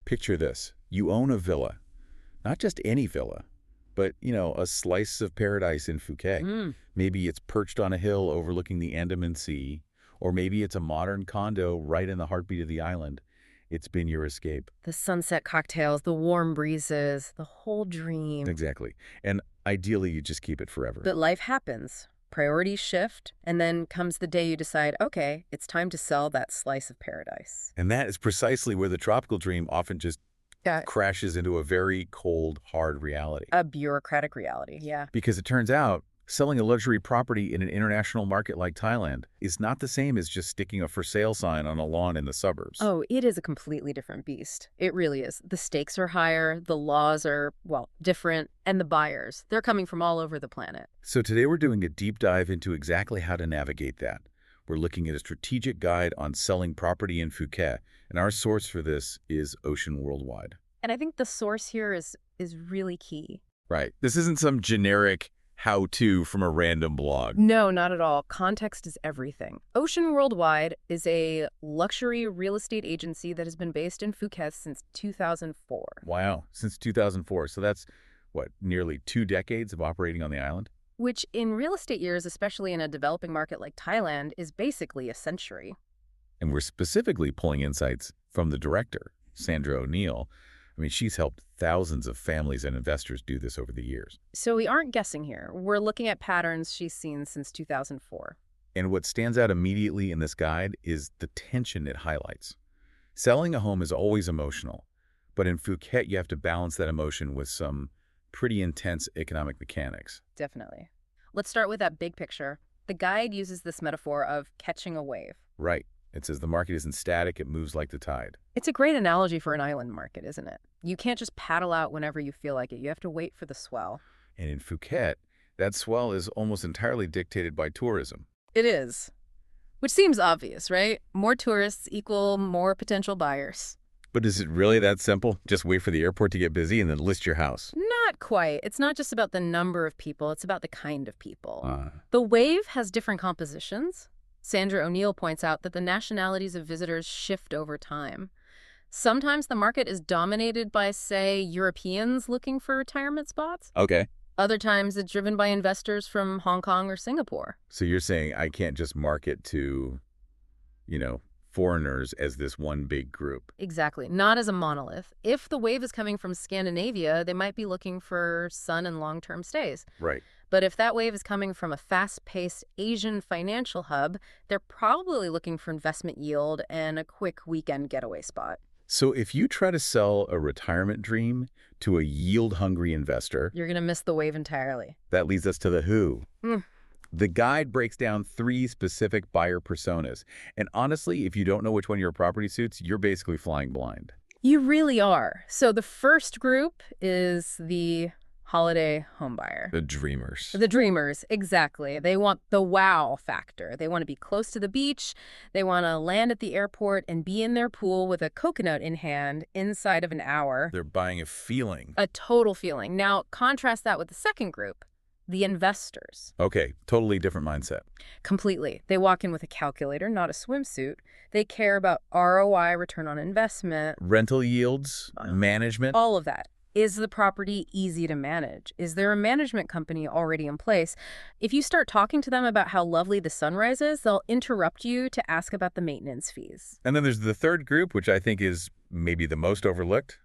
Picture this. You own a villa. Not just any villa, but, a slice of paradise in Phuket. Mm. Maybe it's perched on a hill overlooking the Andaman Sea, or maybe it's a modern condo right in the heartbeat of the island. It's been your escape. The sunset cocktails, the warm breezes, the whole dream. Exactly. And ideally, you just keep it forever. But life happens. Priorities shift, and then comes the day you decide, okay, it's time to sell that slice of paradise. And that is precisely where the tropical dream often just crashes into a very cold, hard reality. A bureaucratic reality, yeah. Because it turns out, selling a luxury property in an international market like Thailand is not the same as just sticking a for sale sign on a lawn in the suburbs. Oh, it is a completely different beast. It really is. The stakes are higher, the laws are, well, different, and the buyers, they're coming from all over the planet. So today we're doing a deep dive into exactly how to navigate that. We're looking at a strategic guide on selling property in Phuket, and our source for this is Ocean Worldwide. And I think the source here is really key. Right. This isn't some generic how-to from a random blog. No, not at all. Context is everything. Ocean Worldwide is a luxury real estate agency that has been based in Phuket since 2004. Wow, since 2004. So that's, what, nearly 2 decades of operating on the island? Which in real estate years, especially in a developing market like Thailand, is basically a century. And we're specifically pulling insights from the director, Sandra O'Neill. I mean, she's helped thousands of families and investors do this over the years. So we aren't guessing here. We're looking at patterns she's seen since 2004. And what stands out immediately in this guide is the tension it highlights. Selling a home is always emotional, but in Phuket, you have to balance that emotion with some pretty intense economic mechanics. Definitely. Let's start with that big picture. The guide uses this metaphor of catching a wave. Right. It says the market isn't static, it moves like the tide. It's a great analogy for an island market, isn't it? You can't just paddle out whenever you feel like it. You have to wait for the swell. And in Phuket, that swell is almost entirely dictated by tourism. It is. Which seems obvious, right? More tourists equal more potential buyers. But is it really that simple? Just wait for the airport to get busy and then list your house? Not quite. It's not just about the number of people, it's about the kind of people. The wave has different compositions. Sandra O'Neill points out that the nationalities of visitors shift over time. Sometimes the market is dominated by, say, Europeans looking for retirement spots. Okay. Other times it's driven by investors from Hong Kong or Singapore. So you're saying I can't just market to, foreigners as this one big group. Exactly. Not as a monolith. If the wave is coming from Scandinavia, they might be looking for sun and long-term stays. Right. But if that wave is coming from a fast-paced Asian financial hub, they're probably looking for investment yield and a quick weekend getaway spot. So if you try to sell a retirement dream to a yield-hungry investor, you're going to miss the wave entirely. That leads us to the who. The guide breaks down 3 specific buyer personas. And honestly, if you don't know which one your property suits, you're basically flying blind. You really are. So the first group is the holiday homebuyer. The dreamers. The dreamers, exactly. They want the wow factor. They want to be close to the beach. They want to land at the airport and be in their pool with a coconut in hand inside of an hour. They're buying a feeling. A total feeling. Now, contrast that with the second group, the investors. Okay, totally different mindset. Completely. They walk in with a calculator, not a swimsuit. They care about ROI, return on investment. Rental yields, management. All of that. Is the property easy to manage? Is there a management company already in place? If you start talking to them about how lovely the sunrise is, they'll interrupt you to ask about the maintenance fees. And then there's the third group, which I think is maybe the most overlooked,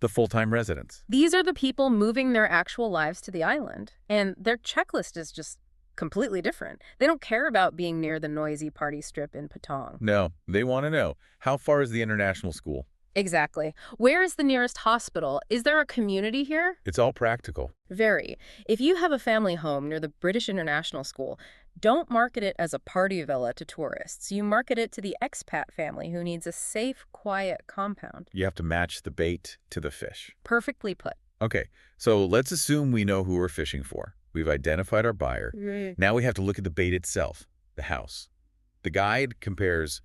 the full-time residents. These are the people moving their actual lives to the island, and their checklist is just completely different. They don't care about being near the noisy party strip in Patong. No, they want to know, how far is the international school? Exactly. Where is the nearest hospital? Is there a community here? It's all practical. Very. If you have a family home near the British International School, don't market it as a party villa to tourists. You market it to the expat family who needs a safe, quiet compound. You have to match the bait to the fish. Perfectly put. Okay, so let's assume we know who we're fishing for. We've identified our buyer. Now we have to look at the bait itself, the house. The guide compares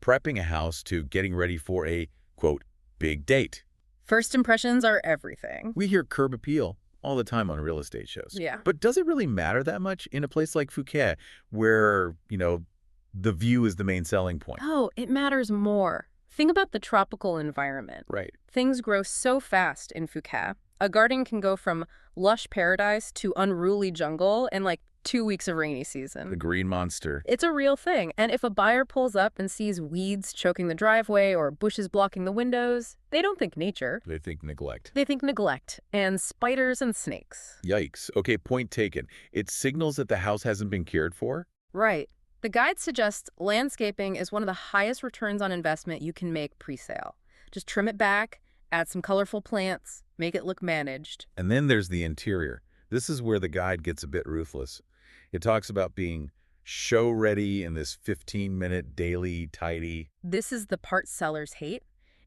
prepping a house to getting ready for a quote, big date. First impressions are everything. We hear curb appeal all the time on real estate shows. Yeah. But does it really matter that much in a place like Phuket where, the view is the main selling point? Oh, it matters more. Think about the tropical environment. Right. Things grow so fast in Phuket. A garden can go from lush paradise to unruly jungle in like 2 weeks of rainy The season. green monster. It's a real thing. And if a buyer pulls up and sees weeds choking the driveway or bushes blocking the windows, they don't think nature. They think neglect. They think neglect and spiders and snakes. Yikes. Okay, point taken. It signals that the house hasn't been cared for? Right. The guide suggests landscaping is one of the highest returns on investment you can make pre-sale. Just trim it back, add some colorful plants, make it look managed. And then there's the interior. This is where the guide gets a bit ruthless. It talks about being show-ready in this 15-minute daily tidy. This is the part sellers hate.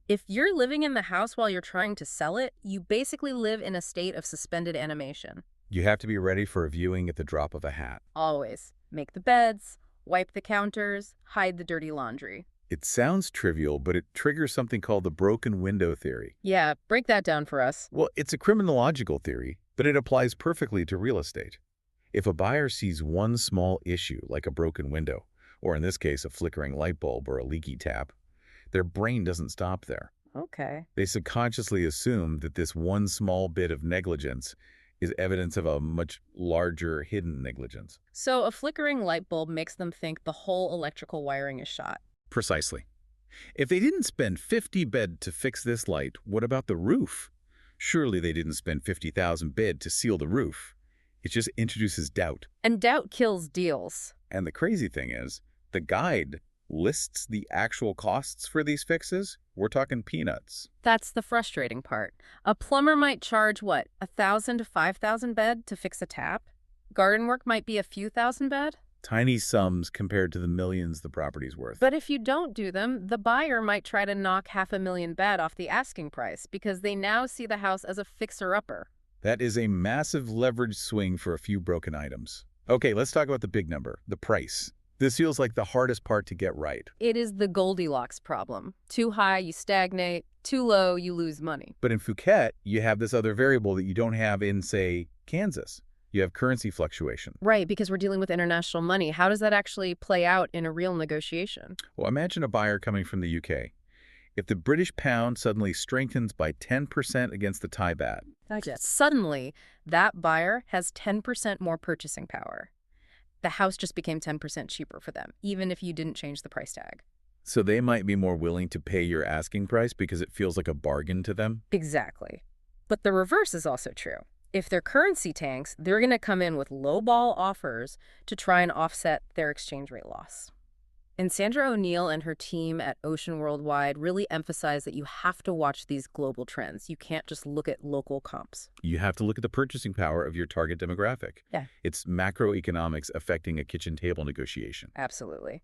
If you're living in the house while you're trying to sell it, you basically live in a state of suspended animation. You have to be ready for a viewing at the drop of a hat. Always. Make the beds, wipe the counters, hide the dirty laundry. It sounds trivial, but it triggers something called the broken window theory. Yeah, break that down for us. Well, it's a criminological theory, but it applies perfectly to real estate. If a buyer sees one small issue, like a broken window, or in this case, a flickering light bulb or a leaky tap, their brain doesn't stop there. Okay. They subconsciously assume that this one small bit of negligence is evidence of a much larger hidden negligence. So a flickering light bulb makes them think the whole electrical wiring is shot. Precisely. If they didn't spend 50 bid to fix this light, what about the roof? Surely they didn't spend 50,000 bid to seal the roof. It just introduces doubt. And doubt kills deals. And the crazy thing is, the guide lists the actual costs for these fixes. We're talking peanuts. That's the frustrating part. A plumber might charge, what, 1,000 to 5,000 bed to fix a tap? Garden work might be a few thousand bed? Tiny sums compared to the millions the property's worth. But if you don't do them, the buyer might try to knock 500,000 bed off the asking price because they now see the house as a fixer-upper. That is a massive leverage swing for a few broken items. Okay, let's talk about the big number, the price. This feels like the hardest part to get right. It is the Goldilocks problem. Too high, you stagnate. Too low, you lose money. But in Phuket, you have this other variable that you don't have in, say, Kansas. You have currency fluctuation. Right, because we're dealing with international money. How does that actually play out in a real negotiation? Well, imagine a buyer coming from the UK. If the British pound suddenly strengthens by 10% against the Thai baht. Suddenly, that buyer has 10% more purchasing power. The house just became 10% cheaper for them, even if you didn't change the price tag. So they might be more willing to pay your asking price because it feels like a bargain to them? Exactly. But the reverse is also true. If their currency tanks, they're going to come in with lowball offers to try and offset their exchange rate loss. And Sandra O'Neill and her team at Ocean Worldwide really emphasize that you have to watch these global trends. You can't just look at local comps. You have to look at the purchasing power of your target demographic. Yeah. It's macroeconomics affecting a kitchen table negotiation. Absolutely.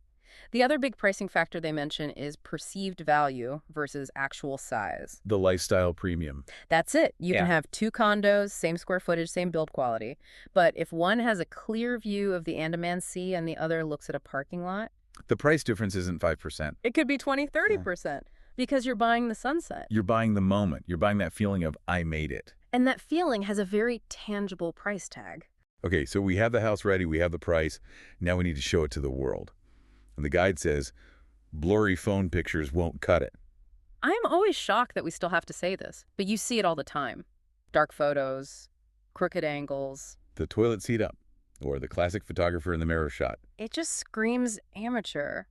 The other big pricing factor they mention is perceived value versus actual size. The lifestyle premium. That's it. You can have two condos, same square footage, same build quality. But if one has a clear view of the Andaman Sea and the other looks at a parking lot, the price difference isn't 5%. it could be 20, 30% because you're buying the sunset. You're buying the moment. You're buying that feeling of, I made it. And that feeling has a very tangible price tag. Okay, so we have the house ready. We have the price. Now we need to show it to the world. And the guide says, blurry phone pictures won't cut it. I'm always shocked that we still have to say this, but you see it all the time. Dark photos, crooked angles. The toilet seat up, or the classic photographer in the mirror shot. It just screams amateur.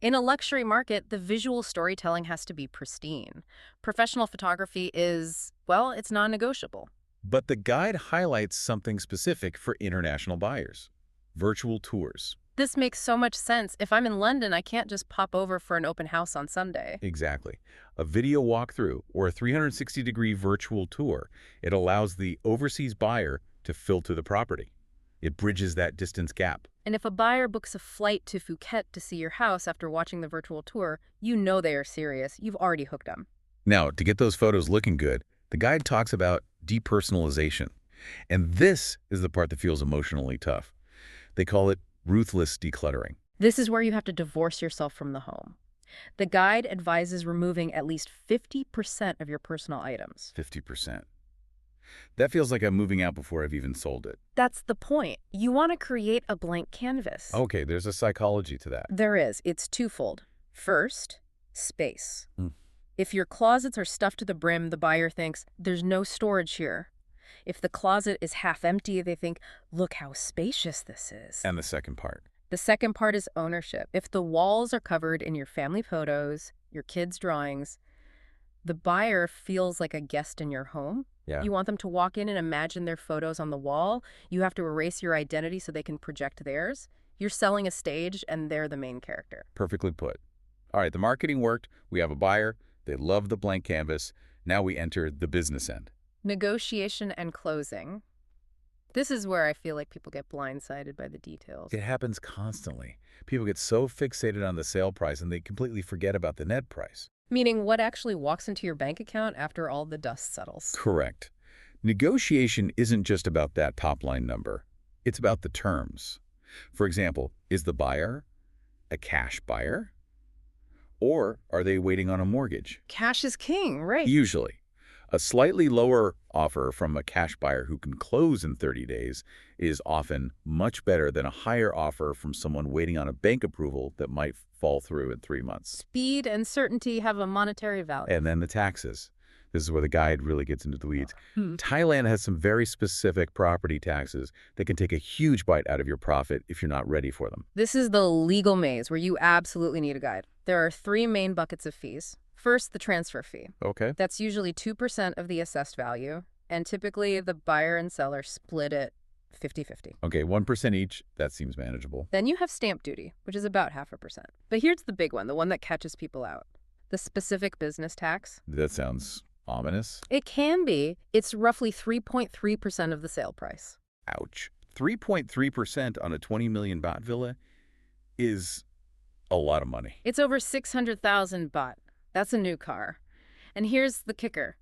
In a luxury market, the visual storytelling has to be pristine. Professional photography is, well, it's non-negotiable. But the guide highlights something specific for international buyers. Virtual tours. This makes so much sense. If I'm in London, I can't just pop over for an open house on Sunday. Exactly. A video walkthrough or a 360-degree virtual tour. It allows the overseas buyer to filter the property. It bridges that distance gap. And if a buyer books a flight to Phuket to see your house after watching the virtual tour, you know they are serious. You've already hooked them. Now, to get those photos looking good, the guide talks about depersonalization. And this is the part that feels emotionally tough. They call it ruthless decluttering. This is where you have to divorce yourself from the home. The guide advises removing at least 50% of your personal items. 50%. That feels like I'm moving out before I've even sold it. That's the point. You want to create a blank canvas. Okay, there's a psychology to that. There is. It's twofold. First, Space. Hmm. If your closets are stuffed to the brim, the buyer thinks, there's no storage here. If the closet is half empty, they think, look how spacious this is. And the second part. The second part is ownership. If the walls are covered in your family photos, your kids' drawings, the buyer feels like a guest in your home. Yeah. You want them to walk in and imagine their photos on the wall. You have to erase your identity so they can project theirs. You're selling a stage, and they're the main character. Perfectly put. All right, the marketing worked. We have a buyer. They love the blank canvas. Now we enter the business end. Negotiation and closing. This is where I feel like people get blindsided by the details. It happens constantly. People get so fixated on the sale price and they completely forget about the net price. Meaning what actually walks into your bank account after all the dust settles. Correct. Negotiation isn't just about that top-line number. It's about the terms. For example, is the buyer a cash buyer? Or are they waiting on a mortgage? Cash is king, right? Usually. A slightly lower offer from a cash buyer who can close in 30 days is often much better than a higher offer from someone waiting on a bank approval that might fall through in 3 months. Speed and certainty have a monetary value. And then the taxes. This is where the guide really gets into the weeds. Thailand has some very specific property taxes that can take a huge bite out of your profit if you're not ready for them. This is the legal maze where you absolutely need a guide. There are 3 main buckets of fees. First, the transfer fee. Okay. That's usually 2% of the assessed value, and typically the buyer and seller split it 50-50. Okay, 1% each. That seems manageable. Then you have stamp duty, which is about 0.5%. But here's the big one, the one that catches people out. The specific business tax. That sounds ominous. It can be. It's roughly 3.3% of the sale price. Ouch. 3.3% on a 20 million baht villa is a lot of money. It's over 600,000 baht. That's a new car. And here's the kicker.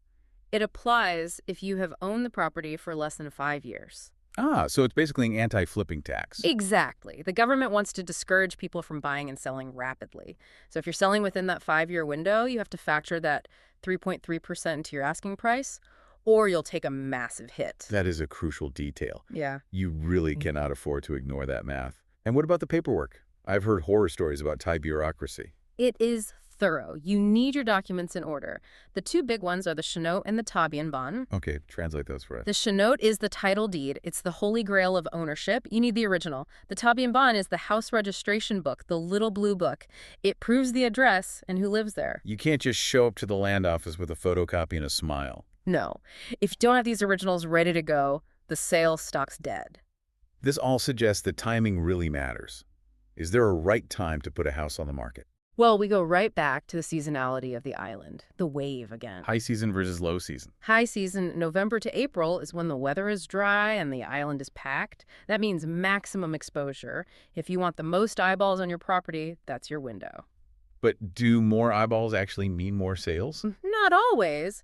It applies if you have owned the property for less than 5 years. Ah, so it's basically an anti-flipping tax. Exactly. The government wants to discourage people from buying and selling rapidly. So if you're selling within that 5-year window, you have to factor that 3.3% into your asking price, or you'll take a massive hit. That is a crucial detail. Yeah. You really cannot afford to ignore that math. And what about the paperwork? I've heard horror stories about Thai bureaucracy. It is thorough. You need your documents in order. The 2 big ones are the Shinote and the Tabian Ban. Okay, translate those for us. The Shinote is the title deed. It's the holy grail of ownership. You need the original. The Tabian Ban is the house registration book, the little blue book. It proves the address and who lives there. You can't just show up to the land office with a photocopy and a smile. No. If you don't have these originals ready to go, the sale stock's dead. This all suggests that timing really matters. Is there a right time to put a house on the market? Well, we go right back to the seasonality of the island, the wave again. High season versus low season. High season, November to April, is when the weather is dry and the island is packed. That means maximum exposure. If you want the most eyeballs on your property, that's your window. But do more eyeballs actually mean more sales? Not always.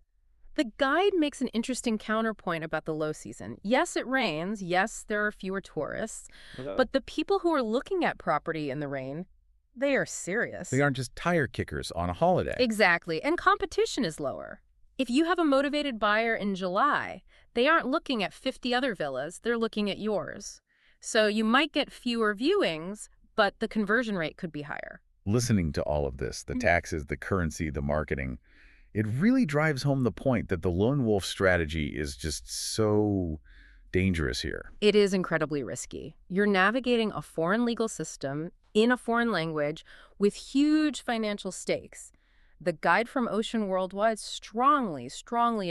The guide makes an interesting counterpoint about the low season. Yes, it rains. Yes, there are fewer tourists. But the people who are looking at property in the rain, they are serious. They aren't just tire kickers on a holiday. Exactly. And competition is lower. If you have a motivated buyer in July, they aren't looking at 50 other villas. They're looking at yours. So you might get fewer viewings, but the conversion rate could be higher. Listening to all of this, the taxes, the currency, the marketing, it really drives home the point that the lone wolf strategy is just so dangerous here. It is incredibly risky. You're navigating a foreign legal system in a foreign language with huge financial stakes. The guide from Ocean Worldwide strongly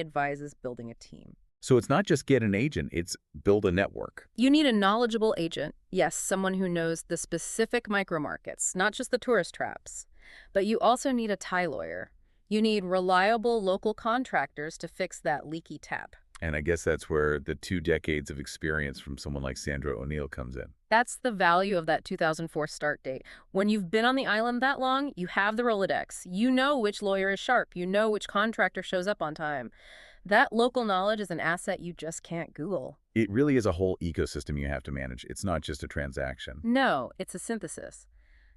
advises building a team. So it's not just get an agent, it's build a network. You need a knowledgeable agent. Yes, someone who knows the specific micro markets, not just the tourist traps. But you also need a Thai lawyer. You need reliable local contractors to fix that leaky tap. And I guess that's where the 2 decades of experience from someone like Sandra O'Neill comes in. That's the value of that 2004 start date. When you've been on the island that long, you have the Rolodex. You know which lawyer is sharp. You know which contractor shows up on time. That local knowledge is an asset you just can't Google. It really is a whole ecosystem you have to manage. It's not just a transaction. No, it's a synthesis.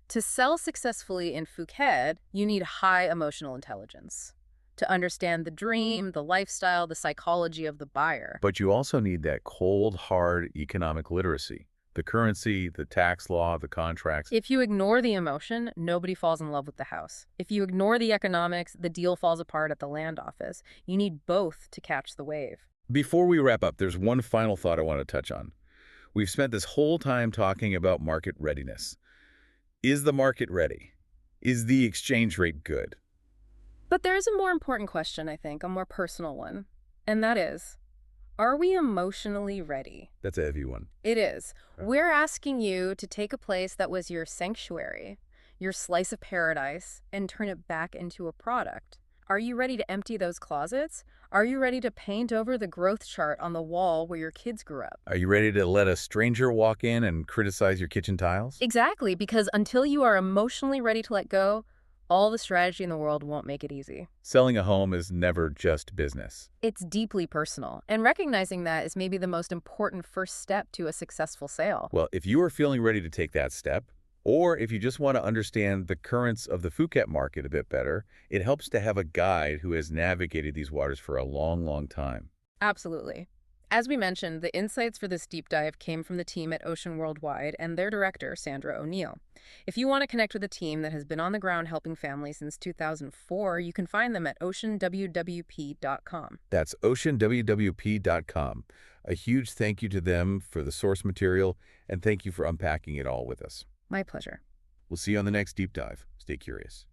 To sell successfully in Phuket, you need high emotional intelligence to understand the dream, the lifestyle, the psychology of the buyer. But you also need that cold, hard economic literacy. The currency, the tax law, the contracts. If you ignore the emotion, nobody falls in love with the house. If you ignore the economics, the deal falls apart at the land office. You need both to catch the wave. Before we wrap up, there's one final thought I want to touch on. We've spent this whole time talking about market readiness. Is the market ready? Is the exchange rate good? But there is a more important question, I think, a more personal one. And that is, are we emotionally ready? That's a heavy one. It is. We're asking you to take a place that was your sanctuary, your slice of paradise, and turn it back into a product. Are you ready to empty those closets? Are you ready to paint over the growth chart on the wall where your kids grew up? Are you ready to let a stranger walk in and criticize your kitchen tiles? Exactly, because until you are emotionally ready to let go, all the strategy in the world won't make it easy. Selling a home is never just business. It's deeply personal, and recognizing that is maybe the most important first step to a successful sale. Well, if you are feeling ready to take that step, or if you just want to understand the currents of the Phuket market a bit better, it helps to have a guide who has navigated these waters for a long, long time. Absolutely. As we mentioned, the insights for this deep dive came from the team at Ocean Worldwide and their director, Sandra O'Neill. If you want to connect with a team that has been on the ground helping families since 2004, you can find them at oceanwwp.com. That's oceanwwp.com. A huge thank you to them for the source material, and thank you for unpacking it all with us. My pleasure. We'll see you on the next deep dive. Stay curious.